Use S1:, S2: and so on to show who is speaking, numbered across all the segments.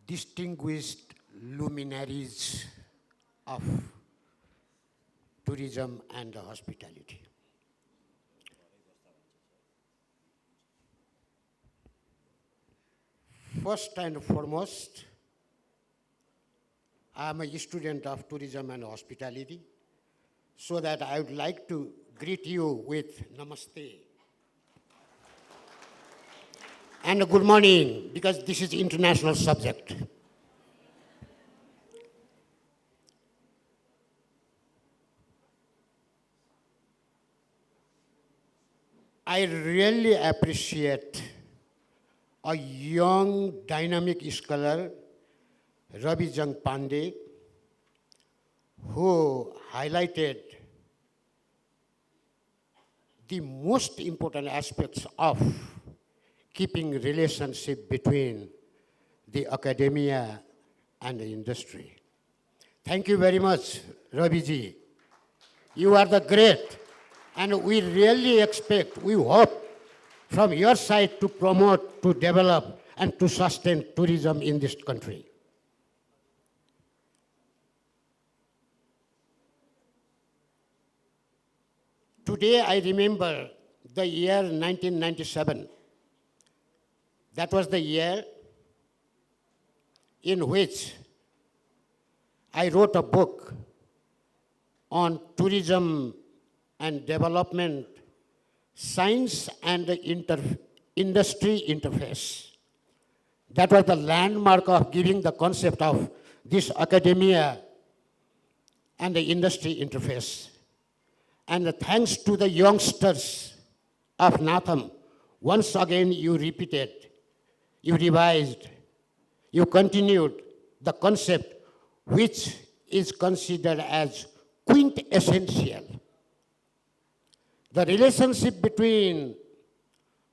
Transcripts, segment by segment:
S1: distinguished luminaries of tourism and hospitality. First and foremost, I am a student of tourism and hospitality, so that I would like to greet you with namaste. And good morning, because this is international subject. I really appreciate a young, dynamic scholar, Ravi Jung Pandey, who highlighted the most important aspects of keeping relationship between the academia and the industry. Thank you very much, Ravi ji. You are the great, and we really expect, we hope from your side to promote, to develop, and to sustain tourism in this country. Today I remember the year 1997. That was the year in which I wrote a book on tourism and development, science and industry interface. That was the landmark of giving the concept of this academia and the industry interface. And thanks to the youngsters of NATHAM, once again you repeated, you revised, you continued the concept which is considered as quintessential. The relationship between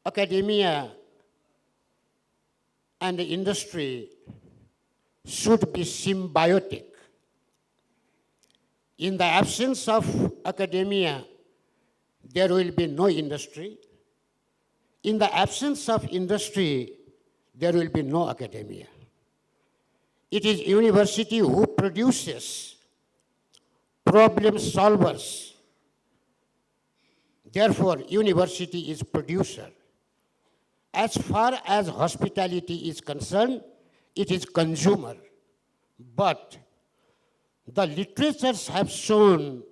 S1: academia and the industry should be symbiotic. In the absence of academia, there will be no industry. In the absence of industry, there will be no academia. It is university who produces problem solvers. Therefore, university is producer. As far as hospitality is concerned, it is consumer. But the literatures have shown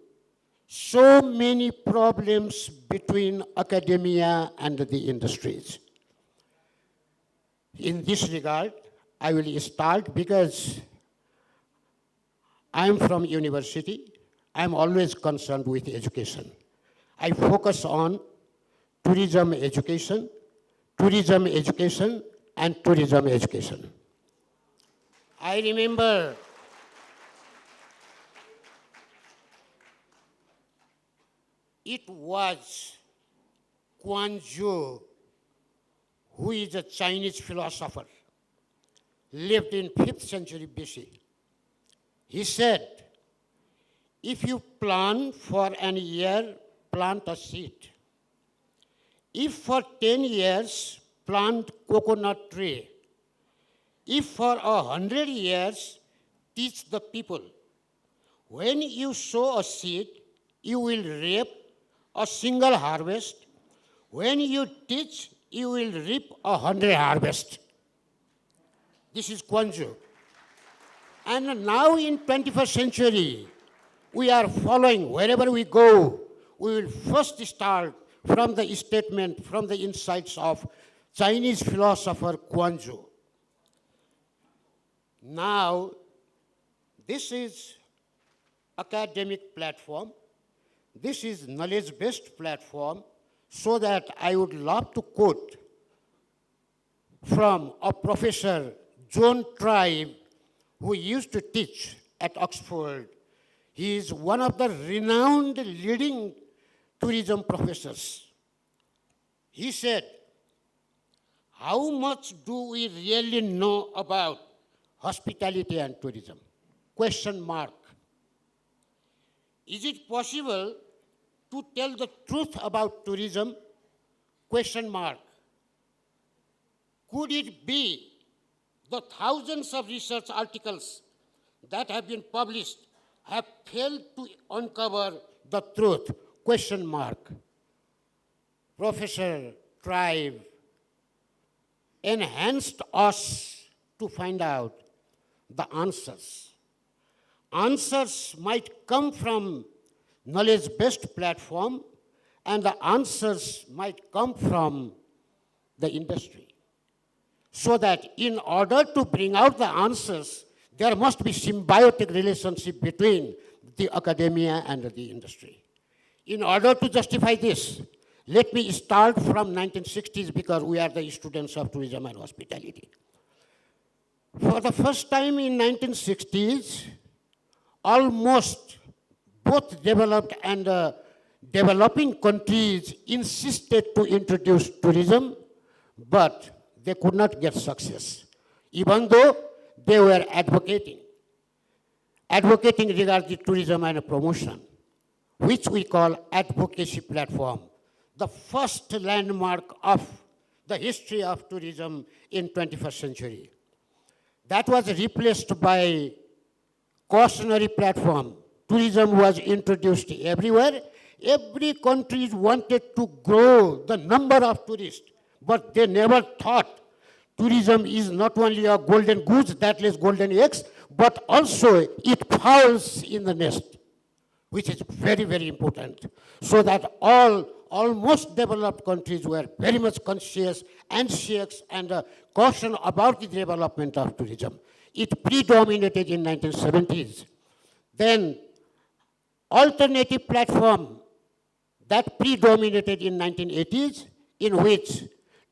S1: so many problems between academia and the industries. In this regard, I will start because I am from university. I am always concerned with education. I focus on tourism education, and tourism education. I remember it was Kunwar, who is a Chinese philosopher, lived in 5th century BC. He said, if you plant for an year, plant a seed. If for 10 years, plant coconut tree. If for 100 years, teach the people. When you sow a seed, you will reap a single harvest. When you teach, you will reap 100 harvests. This is Kunwar. And now in 21st century, we are following wherever we go. We will first start from the statement, from the insights of Chinese philosopher Kunwar. Now, this is academic platform. This is knowledge-based platform, so that I would love to quote from a professor, John Tribe, who used to teach at Oxford. He is one of the renowned leading tourism professors. He said, how much do we really know about hospitality and tourism? Question mark. Is it possible to tell the truth about tourism? Question mark. Could it be The thousands of research articles that have been published have failed to uncover the truth. Question mark. Professor Tribe enhanced us to find out the answers. Answers might come from knowledge-based platform, and the answers might come from the industry. So that in order to bring out the answers, there must be symbiotic relationship between the academia and the industry. In order to justify this, let me start from 1960s because we are the students of tourism and hospitality. For the first time in 1960s, almost both developed and developing countries insisted to introduce tourism, but they could not get success, even though they were advocating regarding tourism and promotion, which we call advocacy platform, the first landmark of the history of tourism in 21st century. That was replaced by cautionary platform. Tourism was introduced everywhere. Every country wanted to grow the number of tourists, but they never thought tourism is not only a golden goose that lays golden eggs, but also it fowls in the nest, which is very, very important. So that almost developed countries were very much conscious, anxious, and caution about the development of tourism. It predominated in 1970s. Then alternative platform that predominated in 1980s, in which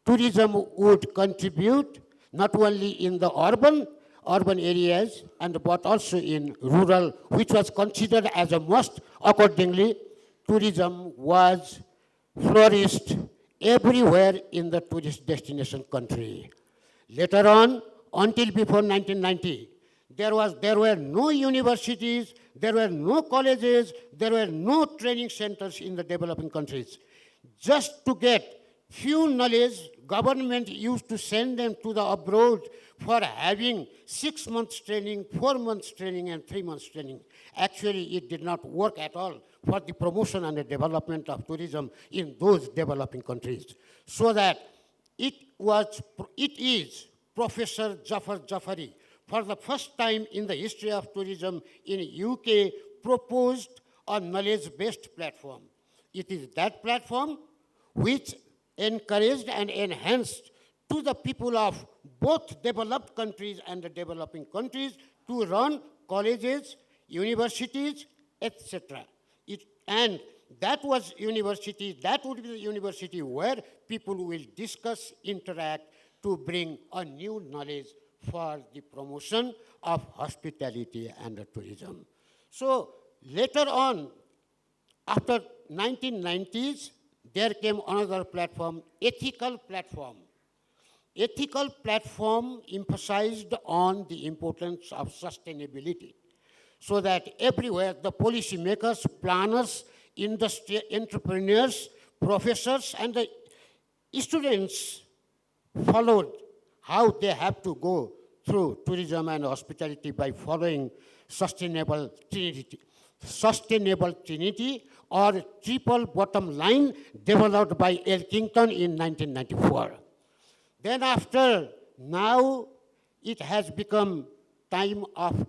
S1: tourism would contribute not only in the urban areas, but also in rural, which was considered as a must. Accordingly, tourism was flourished everywhere in the tourist destination country. Later on, until before 1990, there were no universities, there were no colleges, there were no training centers in the developing countries. Just to get few knowledge, government used to send them to the abroad for having 6 months training, 4 months training, and 3 months training. Actually, it did not work at all for the promotion and the development of tourism in those developing countries. So that it is Professor Jafar Jafari, for the first time in the history of tourism in UK, proposed a knowledge-based platform. It is that platform which encouraged and enhanced to the people of both developed countries and the developing countries to run colleges, universities, etc. And that would be the university where people will discuss, interact to bring a new knowledge for the promotion of hospitality and tourism. So later on, after 1990s, there came another platform, ethical platform. Ethical platform emphasized on the importance of sustainability, so that everywhere the policy makers, planners, industry entrepreneurs, professors, and the students followed how they have to go through tourism and hospitality by following sustainable trinity or triple bottom line developed by Elkington in 1994. Then after, now it has become time of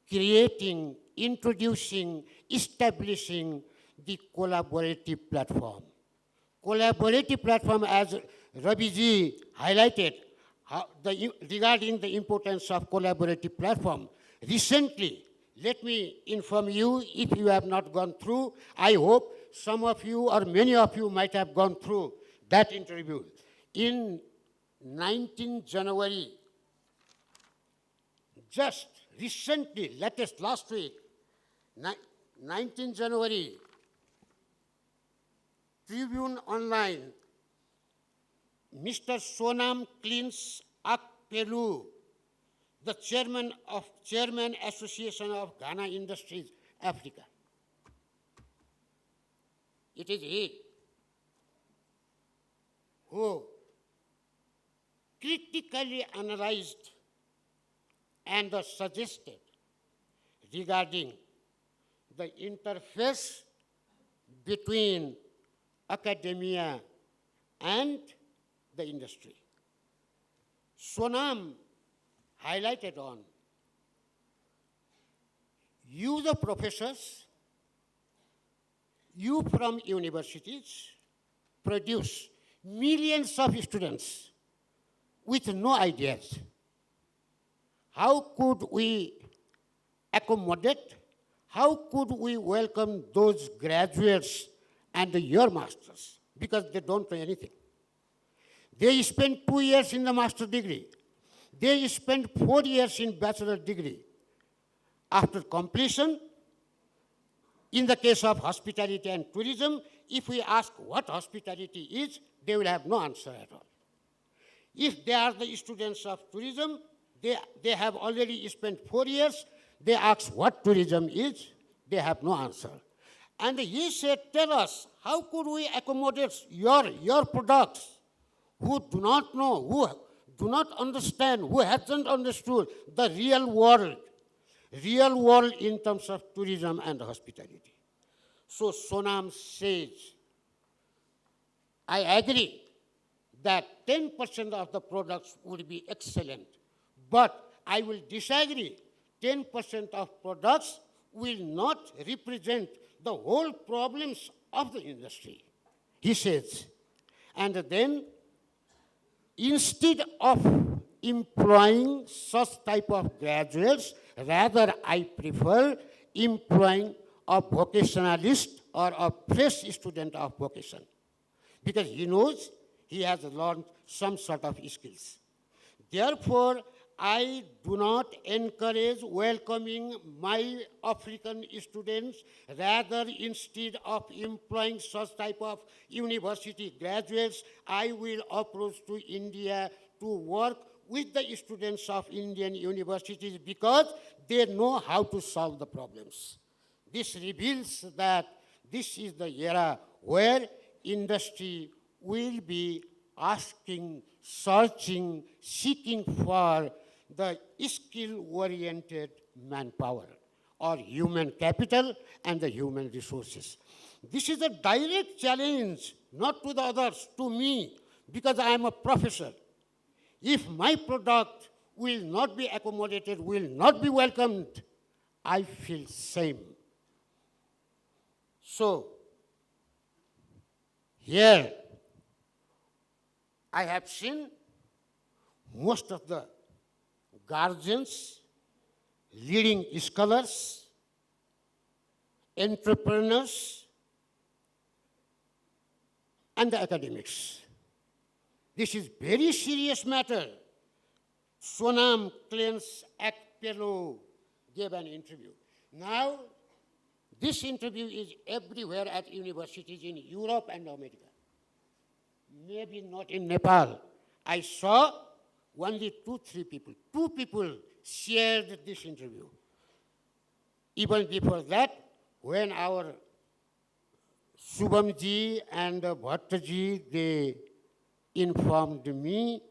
S1: creating, introducing, establishing the collaborative platform. Collaborative platform, as Ravi highlighted, regarding the importance of collaborative platform. Recently, let me inform you, if you have not gone through, I hope some of you or many of you might have gone through that interview. In 19 January, just recently, latest last week, 19 January, Tribune Online, Mr. Sonam Klins Akpelu, the chairman Association of Ghana Industries, Africa. It is he who critically analyzed and the suggested regarding the interface between academia and the industry. Sonam highlighted on you, the professors, you from universities produce millions of students with no ideas. How could we accommodate? How could we welcome those graduates and your masters? Because they don't know anything. They spend 2 years in the master degree. They spend 4 years in bachelor degree. After completion, in the case of hospitality and tourism, if we ask what hospitality is, they will have no answer at all. If they are the students of tourism, they have already spent 4 years, they ask what tourism is, they have no answer. And he said, tell us, how could we accommodate your products who do not know, who do not understand, who hasn't understood the real world in terms of tourism and hospitality. So Sonam says, I agree that 10% of the products would be excellent, but I will disagree. 10% of products will not represent the whole problems of the industry, he says. And then, instead of employing such type of graduates, rather I prefer employing a vocationalist or a fresh student of vocation, because he knows he has learned some sort of skills. Therefore, I do not encourage welcoming my African students. Rather, instead of employing such type of university graduates, I will approach to India to work with the students of Indian universities because they know how to solve the problems. This reveals that this is the era where industry will be asking, searching, seeking for the skill-oriented manpower or human capital and the human resources. This is a direct challenge, not to the others, to me, because I am a professor. If my product will not be accommodated, will not be welcomed, I feel shame. So, here, I have seen most of the guardians, leading scholars, entrepreneurs, and the academics. This is very serious matter. Sonam Clean's Akpelo gave an interview. Now, this interview is everywhere at universities in Europe and America. Maybe not in Nepal. I saw only 2-3 people. 2 people shared this interview. Even before that, when our Subhamji and Bhattaji, they informed me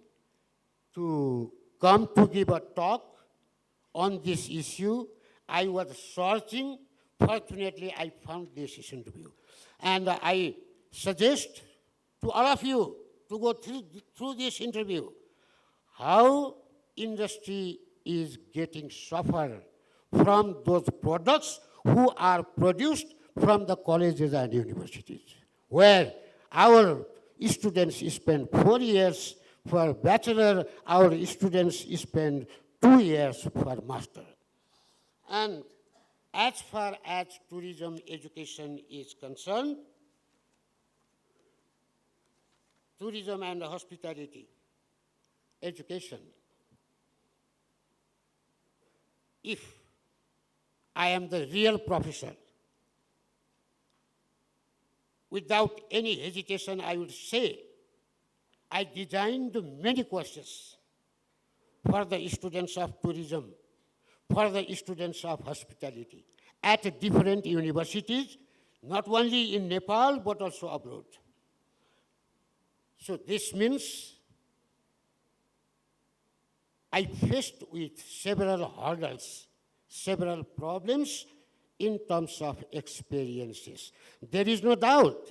S1: to come to give a talk on this issue, I was searching. Fortunately, I found this interview. And I suggest to all of you to go through this interview, how industry is getting suffer from those products who are produced from the colleges and universities, where our students spend 4 years for bachelor, our students spend 2 years for master. And as far as tourism education is concerned, tourism and hospitality education, if I am the real professor, without any hesitation, I would say, I designed many courses for the students of tourism, for the students of hospitality, at different universities, not only in Nepal, but also abroad. So this means I faced with several hurdles, several problems in terms of experiences. There is no doubt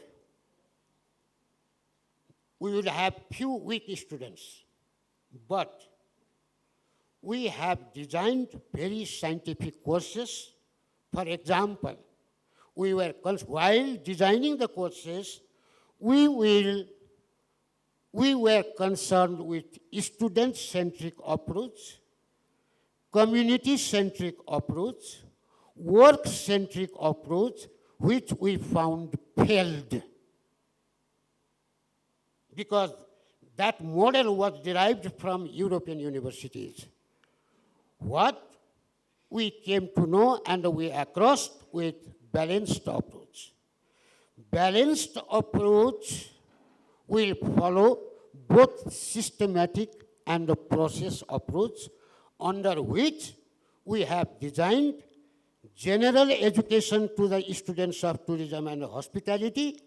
S1: we will have few weak students, but we have designed very scientific courses. For example, while designing the courses, we were concerned with student-centric approach, community-centric approach, work-centric approach, which we found failed. Because that model was derived from European universities. What we came to know and we across with balanced approach. Balanced approach will follow both systematic and the process approach, under which we have designed general education to the students of tourism and hospitality,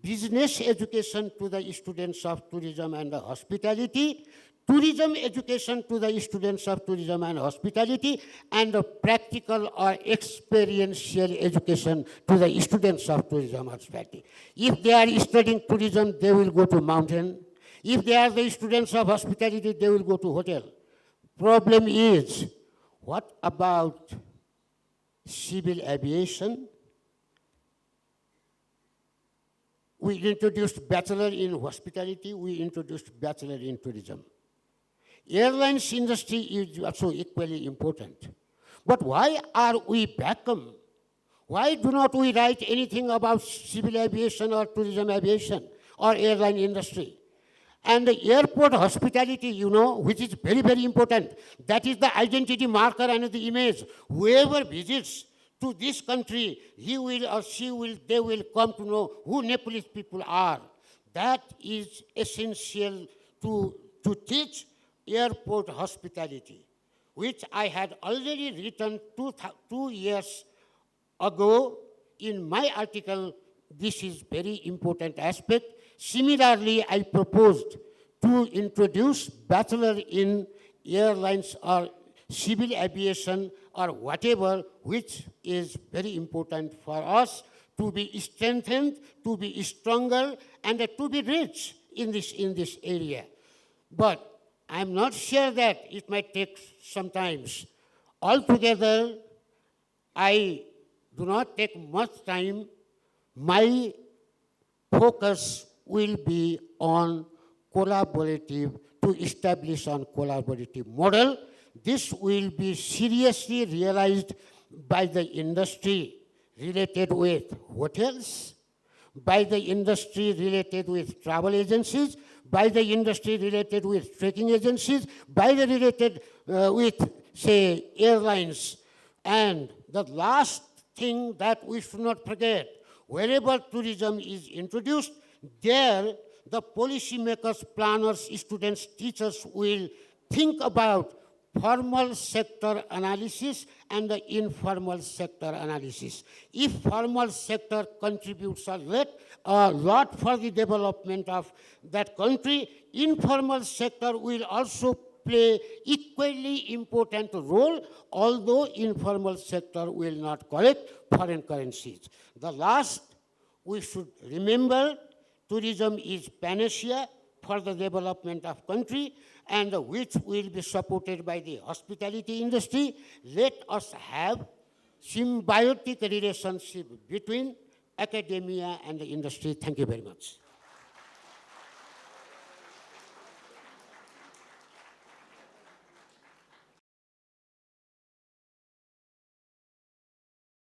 S1: business education to the students of tourism and hospitality, tourism education to the students of tourism and hospitality, and practical or experiential education to the students of tourism and hospitality. If they are studying tourism, they will go to mountain. If they are the students of hospitality, they will go to hotel. Problem is, what about civil aviation? We introduced bachelor in hospitality, we introduced bachelor in tourism. Airlines industry is also equally important. But why are we vacuum? Why do not we write anything about civil aviation or tourism aviation or airline industry? And the airport hospitality, you know, which is very, very important. That is the identity marker and the image. Whoever visits to this country, he will or she will, they will come to know who Nepalese people are. That is essential to teach airport hospitality, which I had already written 2 years ago in my article. This is very important aspect. Similarly, I proposed to introduce bachelor in airlines or civil aviation or whatever, which is very important for us to be strengthened, to be stronger, and to be rich in this area. But I'm not sure that it might take some time. Altogether, I do not take much time. My focus will be on collaborative, to establish on collaborative model. This will be seriously realized by the industry related with hotels, by the industry related with travel agencies, by the industry related with trekking agencies, by the related with, say, airlines. And the last thing that we should not forget, wherever tourism is introduced, there the policymakers, planners, students, teachers will think about formal sector analysis and the informal sector analysis. If formal sector contributes a lot for the development of that country, informal sector will also play equally important role, although informal sector will not collect foreign currencies. The last, we should remember, tourism is panacea for the development of country, and which will be supported by the hospitality industry. Let us have symbiotic relationship between academia and the industry. Thank you very much.